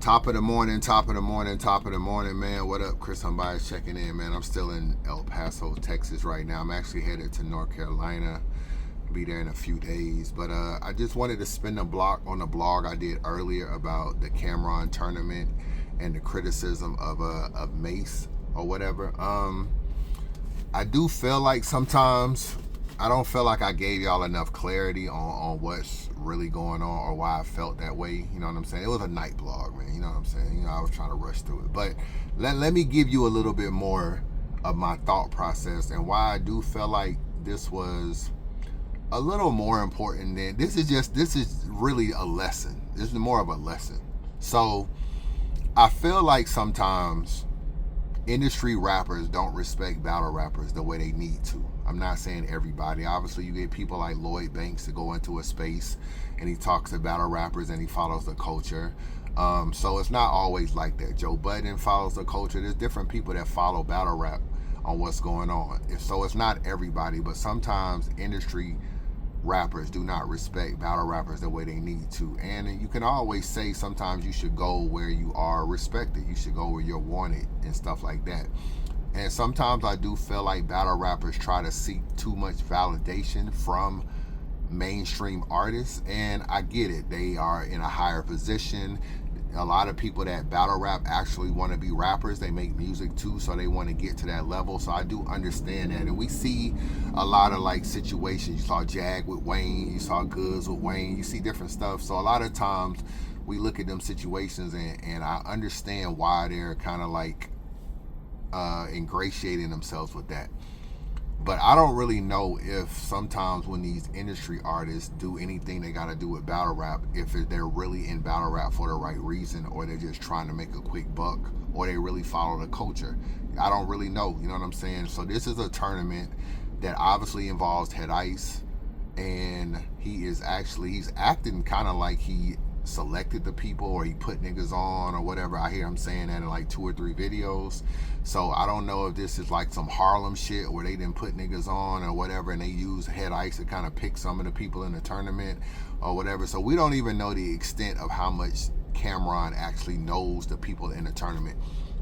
Top of the morning, top of the morning, top of the morning, man. What up? Chris Humbias checking in, man. I'm still in El Paso, Texas right now. I'm actually headed to North Carolina. Be there in a few days. But I just wanted to spin the block on the blog I did earlier about the Cameron tournament and the criticism of Mace or whatever. I do feel like sometimes I don't feel like I gave y'all enough clarity on what's really going on or why I felt that way. You know what I'm saying? It was a night blog, man. You know what I'm saying? I was trying to rush through it. But let me give you a little bit more of my thought process and why I do feel like this was a little more important than this is really a lesson. This is more of a lesson. So I feel like sometimes industry rappers don't respect battle rappers the way they need to. I'm not saying everybody. Obviously, you get people like Lloyd Banks to go into a space and he talks to battle rappers and he follows the culture. So it's not always like that. Joe Budden follows the culture. There's different people that follow battle rap on what's going on. So it's not everybody, but sometimes industry rappers do not respect battle rappers the way they need to. And you can always say sometimes you should go where you are respected. You should go where you're wanted and stuff like that. And sometimes I do feel like battle rappers try to seek too much validation from mainstream artists. And I get it. They are in a higher position. A lot of people that battle rap actually want to be rappers. They make music too, so they want to get to that level. So I do understand that. And we see a lot of like situations. You saw Jag with Wayne, you saw Goods with Wayne, you see different stuff. So a lot of times we look at them situations and I understand why they're kind of like ingratiating themselves with that. But I don't really know if sometimes when these industry artists do anything they got to do with battle rap, if they're really in battle rap for the right reason, or they're just trying to make a quick buck, or they really follow the culture. I don't really know, you know what I'm saying? So this is a tournament that obviously involves Head Ice, and he's acting kind of like he selected the people or he put niggas on or whatever. I hear him saying that in like 2 or 3 videos. So I don't know if this is like some Harlem shit where they didn't put niggas on or whatever and they use Head Ice to kind of pick some of the people in the tournament or whatever. So we don't even know the extent of how much Cameron actually knows the people in the tournament.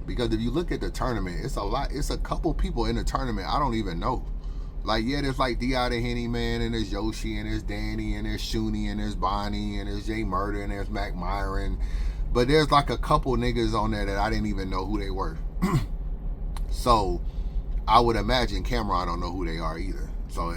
Because if you look at the tournament, it's a couple people in the tournament I don't even know. Like, yeah, there's like D.I. the Henny Man, and there's Yoshi, and there's Danny, and there's Shuni, and there's Bonnie, and there's Jay Murder, and there's Mac Myron. But there's like a couple niggas on there that I didn't even know who they were. So I would imagine Cameron don't know who they are either. So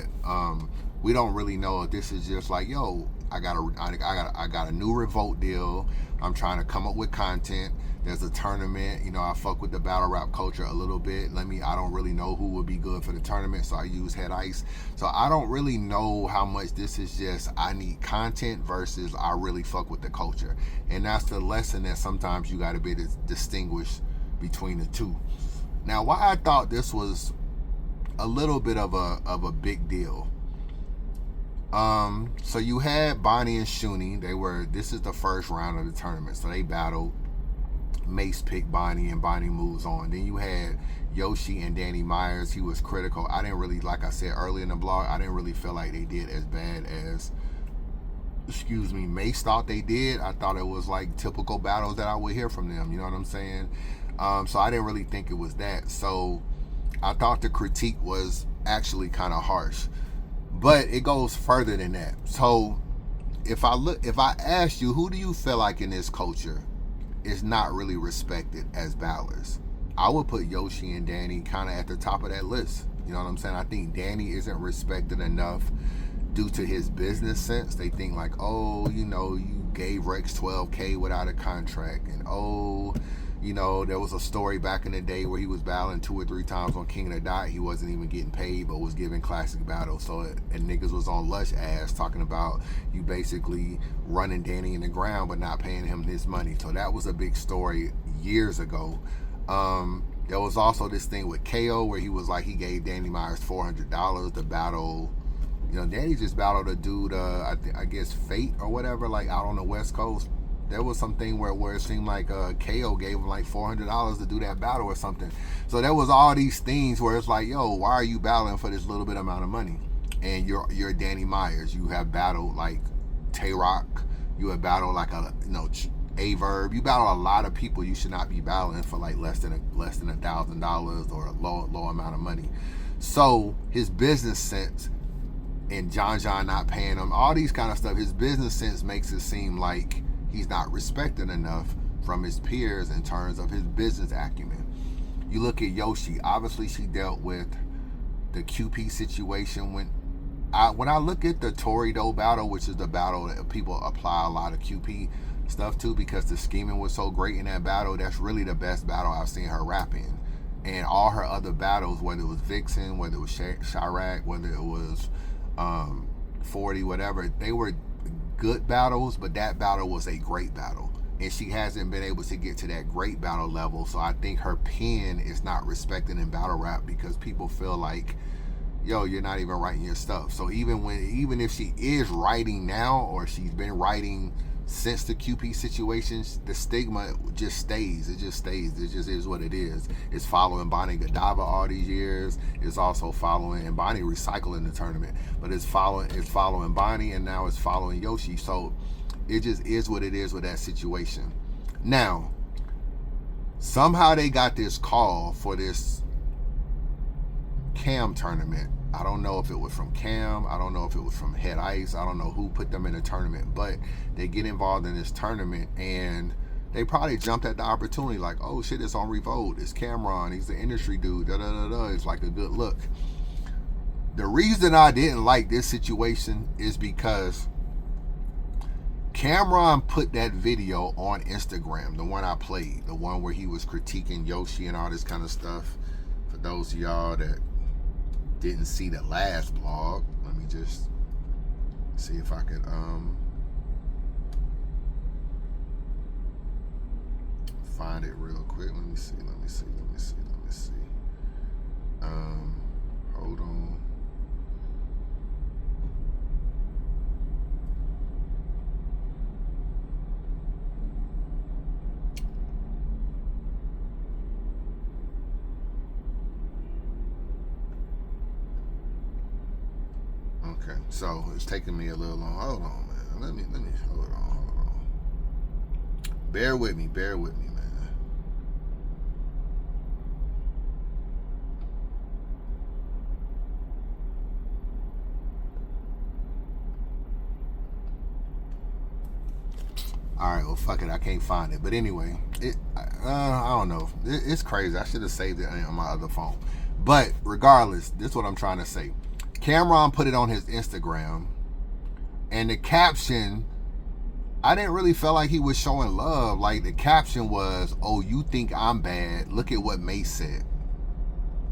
we don't really know if this is just like, yo, I got a new Revolt deal. I'm trying to come up with content. There's a tournament. I fuck with the battle rap culture a little bit. I don't really know who would be good for the tournament, so I use Head Ice. So I don't really know how much this is just I need content versus I really fuck with the culture. And that's the lesson that sometimes you got to be able to distinguish between the two. Now, why I thought this was a little bit of a big deal. So you had Bonnie and Shuni. This is the first round of the tournament. So they battled. Mace picked Bonnie and Bonnie moves on. Then you had Yoshi and Danny Myers. He was critical. I didn't really, like I said earlier in the blog, I didn't really feel like they did as bad as, Mace thought they did. I thought it was like typical battles that I would hear from them. You know what I'm saying? So I didn't really think it was that. So I thought the critique was actually kind of harsh. But it goes further than that. So if I asked you, who do you feel like in this culture is not really respected as battlers? I would put Yoshi and Danny kind of at the top of that list. You know what I'm saying? I think Danny isn't respected enough due to his business sense. They think like, oh, you gave Rex $12K without a contract, and there was a story back in the day where he was battling 2 or 3 times on King of the Dot. He wasn't even getting paid, but was giving classic battles. So, and niggas was on Lush ass talking about you basically running Danny in the ground, but not paying him his money. So that was a big story years ago. There was also this thing with KO where he was like, he gave Danny Myers $400 to battle. Danny just battled a dude, I guess Fate or whatever, like out on the West Coast. There was something where it seemed like KO gave him like $400 to do that battle or something. So there was all these things where it's like, yo, why are you battling for this little bit amount of money? And you're Danny Myers. You have battled like Tay Rock. You have battled like Averb. You battle a lot of people you should not be battling for like less than $1,000 or a low amount of money. So his business sense and John not paying him, all these kind of stuff, his business sense makes it seem like he's not respected enough from his peers in terms of his business acumen. You look at Yoshi, obviously she dealt with the QP situation. When I look at the Torido battle, which is the battle that people apply a lot of QP stuff to because the scheming was so great in that battle, that's really the best battle I've seen her rap in. And all her other battles, whether it was Vixen, whether it was Chirac, whether it was 40, whatever, they were good battles, but that battle was a great battle. And she hasn't been able to get to that great battle level. So I think her pen is not respected in battle rap because people feel like, yo, you're not even writing your stuff. So even if she is writing now, or she's been writing since the QP situations, the stigma just stays. It just stays. It just is what it is. It's following Bonnie Godiva all these years. It's also following, and Bonnie recycling the tournament, but it's following Bonnie, and now it's following Yoshi. So it just is what it is with that situation. Now, somehow they got this call for this Cam tournament. I don't know if it was from Cam. I don't know if it was from Head Ice. I don't know who put them in the tournament, but they get involved in this tournament and they probably jumped at the opportunity like, oh shit, it's on Revolt. It's Cameron. He's the industry dude. Da da da da. It's like a good look. The reason I didn't like this situation is because Cameron put that video on Instagram, the one I played, the one where he was critiquing Yoshi and all this kind of stuff. For those of y'all that didn't see the last vlog, let me just see if I could find it real quick. Let me see. Hold on. Okay, so it's taking me a little long. Hold on, man. Let me hold on. Bear with me, man. All right, well, fuck it. I can't find it. But anyway, I don't know. It's crazy. I should have saved it on my other phone. But regardless, this is what I'm trying to say. Cameron put it on his Instagram, and the caption, I didn't really feel like he was showing love. Like, the caption was, oh, you think I'm bad? Look at what Mace said.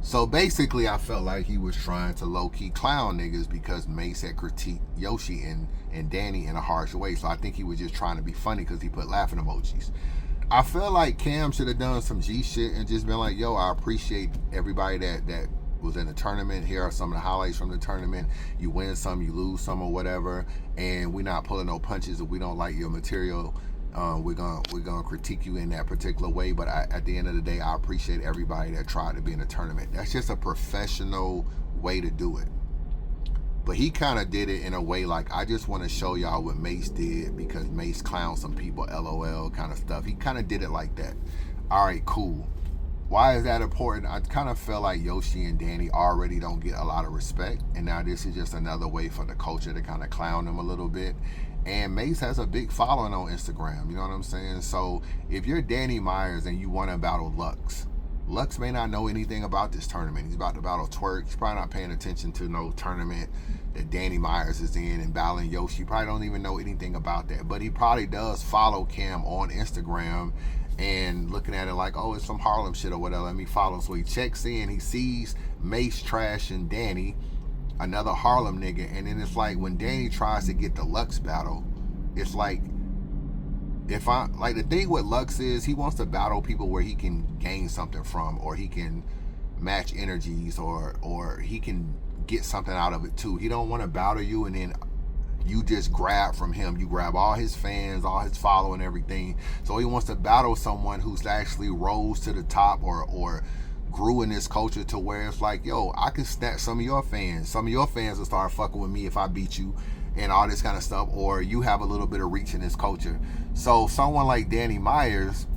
So basically, I felt like he was trying to low-key clown niggas because Mace had critiqued Yoshi and Danny in a harsh way. So I think he was just trying to be funny because he put laughing emojis. I feel like Cam should have done some G shit and just been like, yo, I appreciate everybody that was in the tournament. Here are some of the highlights from the tournament. You win some, you lose some, or whatever. And we're not pulling no punches if we don't like your material. We're gonna critique you in that particular way, but at the end of the day, I appreciate everybody that tried to be in the tournament. That's just a professional way to do it. But he kind of did it in a way like, I just want to show y'all what Mace did because Mace clowned some people, LOL kind of stuff. He kind of did it like that. All right, cool. Why is that important? I kind of feel like Yoshi and Danny already don't get a lot of respect, and now this is just another way for the culture to kind of clown them a little bit. And Mace has a big following on Instagram, you know what I'm saying? So if you're Danny Myers and you want to battle Lux may not know anything about this tournament. He's about to battle Twerk. He's probably not paying attention to no tournament that Danny Myers is in and battling Yoshi. He probably don't even know anything about that. But he probably does follow Cam on Instagram and looking at it like, oh, it's some Harlem shit or whatever. Let me follow. So he checks in. He sees Mace trash and Danny, another Harlem nigga. And then it's like when Danny tries to get the Lux battle, it's like, the thing with Lux is he wants to battle people where he can gain something from, or he can match energies, or he can get something out of it too. He don't want to battle you and then you just grab from him. You grab all his fans, all his following, everything. So he wants to battle someone who's actually rose to the top or grew in this culture to where it's like, yo, I can snatch some of your fans. Some of your fans will start fucking with me if I beat you. and all this kind of stuff, or you have a little bit of reach in this culture. So someone like Danny Myers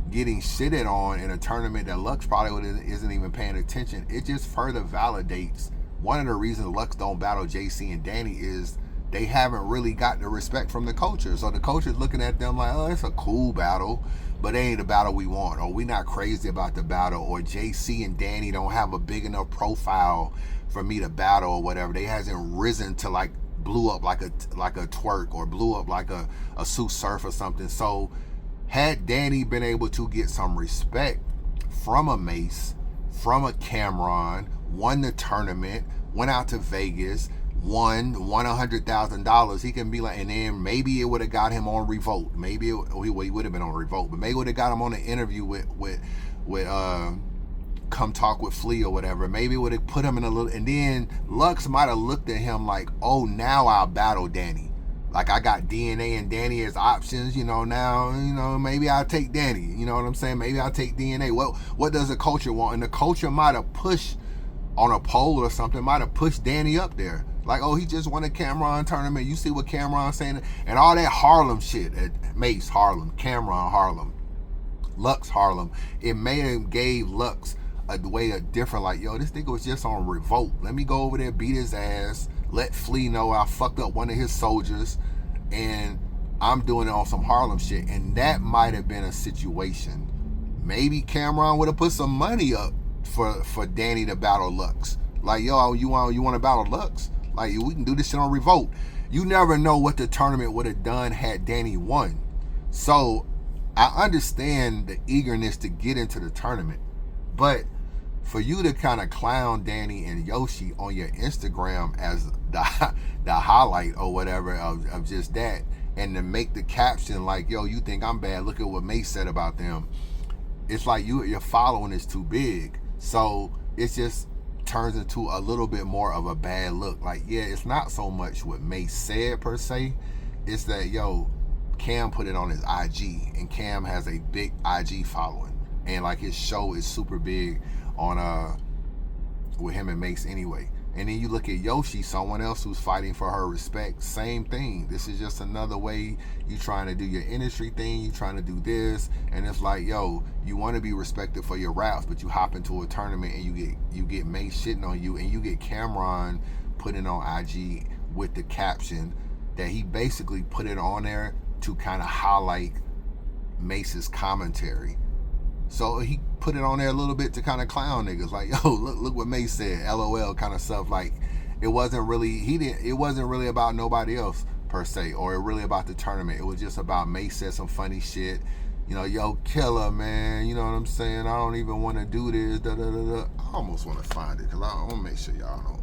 getting shitted on in a tournament that Lux probably isn't even paying attention, it just further validates one of the reasons Lux don't battle JC and Danny is they haven't really got the respect from the culture. So the culture's looking at them like, oh, it's a cool battle, but it ain't the battle we want, or we not crazy about the battle, or JC and Danny don't have a big enough profile for me to battle or whatever. They hasn't risen to like blew up like a twerk, or blew up like a Sue Surf or something. So had Danny been able to get some respect from a Mace, from a Cameron, won the tournament, went out to Vegas, won $100,000, he can be like, and then maybe it would have got him on Revolt. Maybe he would have been on Revolt, but maybe it would have got him on an interview with Come Talk with Flea or whatever. Maybe it would have put him in a little, and then Lux might have looked at him like, oh, now I'll battle Danny. Like, I got DNA and Danny as options, now, maybe I'll take Danny. You know what I'm saying? Maybe I'll take DNA. What does the culture want? And the culture might have pushed on a poll or something, might have pushed Danny up there. Like, oh, he just won a Cameron tournament. You see what Cameron's saying? And all that Harlem shit. Mace, Harlem. Cameron, Harlem. Lux, Harlem. It may have gave Lux a way of different, like, yo, this nigga was just on Revolt. Let me go over there, beat his ass, let Flea know I fucked up one of his soldiers, and I'm doing it on some Harlem shit. And that might have been a situation. Maybe Cameron would have put some money up for Danny to battle Lux. Like, yo, you want to battle Lux? Like, we can do this shit on Revolt. You never know what the tournament would have done had Danny won. So I understand the eagerness to get into the tournament, but for you to kind of clown Danny and Yoshi on your Instagram as the highlight or whatever of just that, and to make the caption like, yo, you think I'm bad, look at what Mace said about them. It's like your following is too big. So it just turns into a little bit more of a bad look. Like, yeah, it's not so much what Mace said per se. It's that, yo, Cam put it on his IG, and Cam has a big IG following. And like, his show is super big on with him and Mace anyway. And then you look at Yoshi, someone else who's fighting for her respect, same thing. This is just another way you trying to do your industry thing, you trying to do this, and it's like, yo, you want to be respected for your raps, but you hop into a tournament and you get Mace shitting on you, and you get Cameron putting on IG with the caption that he basically put it on there to kind of highlight Mace's commentary. So he put it on there a little bit to kind of clown niggas, like, yo, look what Mace said, LOL kind of stuff. Like, it wasn't really about nobody else per se, or really about the tournament. It was just about Mace said some funny shit, yo, killer, man, you know what I'm saying? I don't even want to do this, da da da da. I almost want to find it, because I want to make sure y'all know.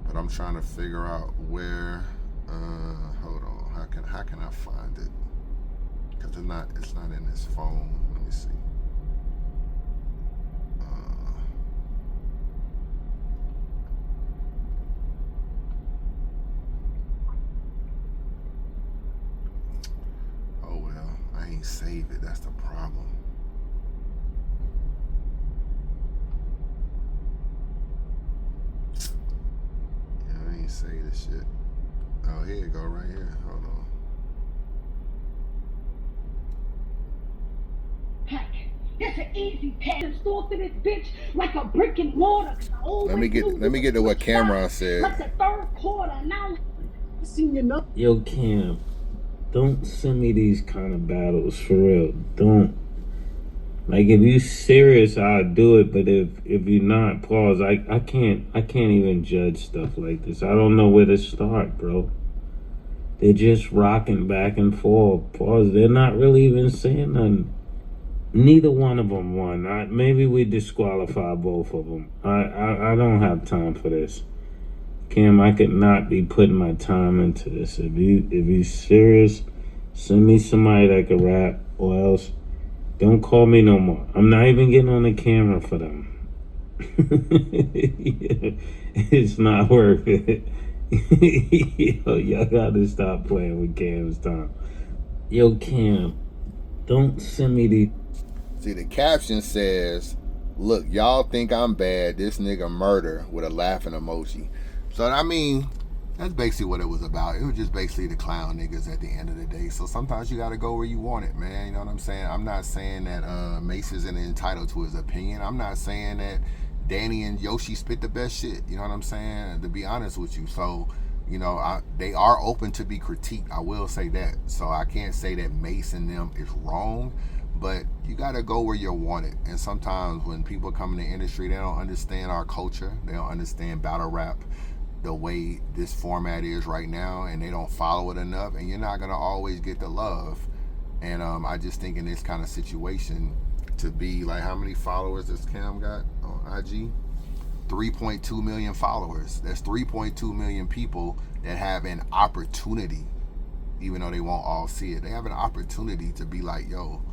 But I'm trying to figure out where, hold on, how can I find it? Because it's not in this phone. Let me see. Oh well, I ain't save it. That's the problem. Yeah, I ain't save this shit. Oh, here you go, right here. Hold on. That's an easy path. Installed to this bitch like a brick and mortar. Let me get to what Cameron said. Like the third quarter now. Yo, Cam, don't send me these kind of battles for real. Don't. Like, if you serious, I'll do it. But if you're not, pause. I can't even judge stuff like this. I don't know where to start, bro. They're just rocking back and forth. Pause. They're not really even saying nothing. Neither one of them won. Maybe we disqualify both of them. I don't have time for this. Cam, I could not be putting my time into this. If you serious, send me somebody that can rap, or else don't call me no more. I'm not even getting on the camera for them. It's not worth it. Yo, y'all gotta stop playing with Cam's time. Yo, Cam, don't send me the... See, the caption says, look, y'all think I'm bad, this nigga murder, with a laughing emoji. So, I mean, That's basically what it was about. It was just basically to clown niggas at the end of the day. So sometimes you gotta go where you want it, man. You know what I'm saying? I'm not saying that Mace isn't entitled to his opinion. I'm not saying that Danny and Yoshi spit the best shit. You know what I'm saying? To be honest with you. So, you know, they are open to be critiqued. I will say that. So I can't say that Mace and them is wrong, but you gotta go where you're wanted. And sometimes when people come in the industry, they don't understand our culture. They don't understand battle rap the way this format is right now, and they don't follow it enough, and you're not gonna always get the love. And I just think in this kind of situation, to be like, how many followers does Cam got on IG? 3.2 million followers. That's 3.2 million people that have an opportunity, even though they won't all see it. They have an opportunity to be like, yo,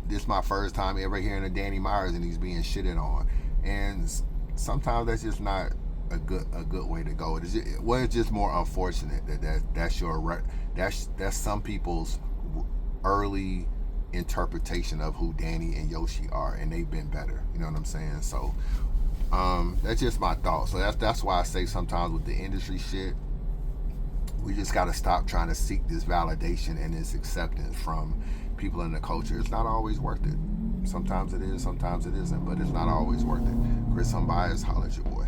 this is my first time ever hearing of Danny Myers, and he's being shitted on. And sometimes that's just not a good way to go. It's just more unfortunate that's some people's early interpretation of who Danny and Yoshi are, and they've been better. You know what I'm saying? So that's just my thought. So that's why I say sometimes with the industry shit, we just got to stop trying to seek this validation and this acceptance from people in the culture. It's not always worth it. Sometimes it is, sometimes it isn't, but it's not always worth it. Chris Unbiased, holla at your boy.